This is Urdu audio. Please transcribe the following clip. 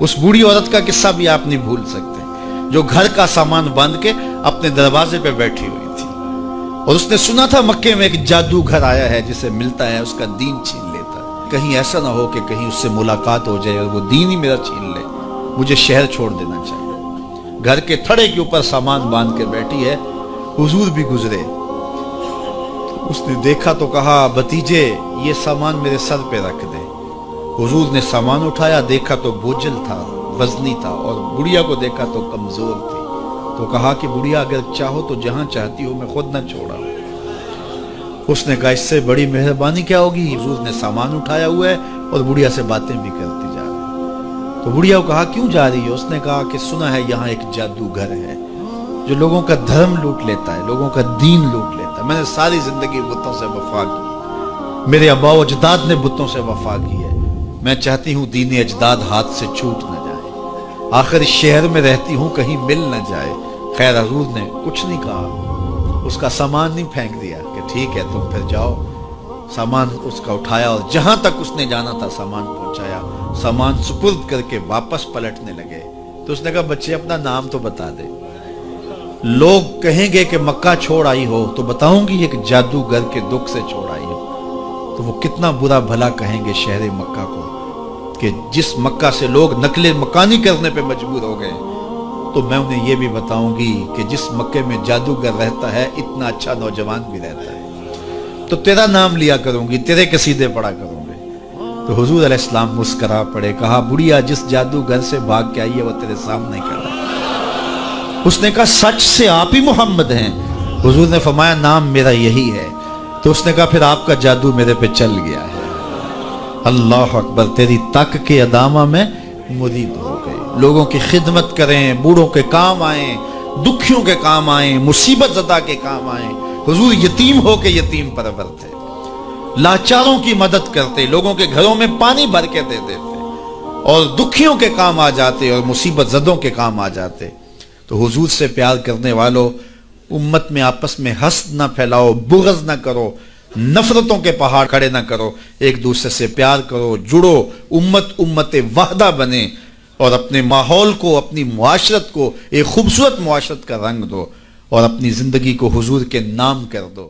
اس بوڑھی عورت کا قصہ بھی آپ نہیں بھول سکتے جو گھر کا سامان باندھ کے اپنے دروازے پہ بیٹھی ہوئی تھی، اور اس نے سنا تھا مکے میں ایک جادوگر آیا ہے جسے ملتا ہے اس کا دین چھین لیتا ہے، کہیں ایسا نہ ہو کہ کہیں اس سے ملاقات ہو جائے اور وہ دین ہی میرا چھین لے، مجھے شہر چھوڑ دینا چاہیے۔ گھر کے تھڑے کے اوپر سامان باندھ کے بیٹھی ہے، حضور بھی گزرے، اس نے دیکھا تو کہا بھتیجے یہ سامان میرے سر پہ رکھ دے۔ حضور نے سامان اٹھایا، دیکھا تو بوجھل تھا، وزنی تھا، اور بڑھیا کو دیکھا تو کمزور تھی، تو کہا کہ بڑھیا اگر چاہو تو جہاں چاہتی ہو میں خود نہ چھوڑا۔ اس نے کہا اس سے بڑی مہربانی کیا ہوگی؟ حضور نے سامان اٹھایا ہوا ہے اور بڑھیا سے باتیں بھی کرتی جا رہی ہے۔ تو بڑھیا کو کہا کیوں جا رہی ہے؟ اس نے کہا کہ سنا ہے یہاں ایک جادوگر ہے جو لوگوں کا دھرم لوٹ لیتا ہے، لوگوں کا دین لوٹ لیتا ہے۔ میں نے ساری زندگی بتوں سے وفا کی، میرے آباء و اجداد نے بتوں سے وفا کی ہے، میں چاہتی ہوں دین اجداد ہاتھ سے چھوٹ نہ جائے، آخر اس شہر میں رہتی ہوں کہیں مل نہ جائے۔ خیر حضور نے کچھ نہیں کہا، اس کا سامان نہیں پھینک دیا کہ ٹھیک ہے تم پھر جاؤ۔ سامان اس کا اٹھایا اور جہاں تک اس نے جانا تھا سامان پہنچایا، سامان سپرد کر کے واپس پلٹنے لگے۔ تو اس نے کہا بچے اپنا نام تو بتا دے، لوگ کہیں گے کہ مکہ چھوڑ آئی ہو تو بتاؤں گی ایک جادوگر کے دکھ سے چھوڑ آئی ہو، تو وہ کتنا برا بھلا کہیں گے شہر مکہ کو کہ جس مکہ سے لوگ نقل مکانی کرنے پہ مجبور ہو گئے، تو میں انہیں یہ بھی بتاؤں گی کہ جس مکے میں جادوگر رہتا ہے اتنا اچھا نوجوان بھی رہتا ہے، تو تیرا نام لیا کروں گی، تیرے قصیدے پڑھا کروں گے۔ تو حضور علیہ السلام مسکرا پڑے، کہا بڑھیا جس جادوگر سے بھاگ کے آئی ہے وہ تیرے سامنے کھڑا ہے۔ اس نے کہا سچ سے آپ ہی محمد ہیں؟ حضور نے فرمایا نام میرا یہی ہے۔ تو اس نے کہا پھر آپ کا جادو میرے پہ چل گیا ہے۔ اللہ اکبر، تیری تک کے ادامہ میں مرید ہو گئے، لوگوں کی خدمت کریں، بوڑھوں کے کام آئیں، دکھیوں کے کام آئیں، مصیبت زدہ کے کام آئیں۔ حضور یتیم ہو کے یتیم پرور تھے، لاچاروں کی مدد کرتے، لوگوں کے گھروں میں پانی بھر کے دے دیتے، اور دکھیوں کے کام آ جاتے اور مصیبت زدوں کے کام آ جاتے۔ تو حضور سے پیار کرنے والوں، امت میں آپس میں حسد نہ پھیلاؤ، بغض نہ کرو، نفرتوں کے پہاڑ کھڑے نہ کرو، ایک دوسرے سے پیار کرو، جڑو، امت وحدہ بنے، اور اپنے ماحول کو، اپنی معاشرت کو ایک خوبصورت معاشرت کا رنگ دو، اور اپنی زندگی کو حضور کے نام کر دو۔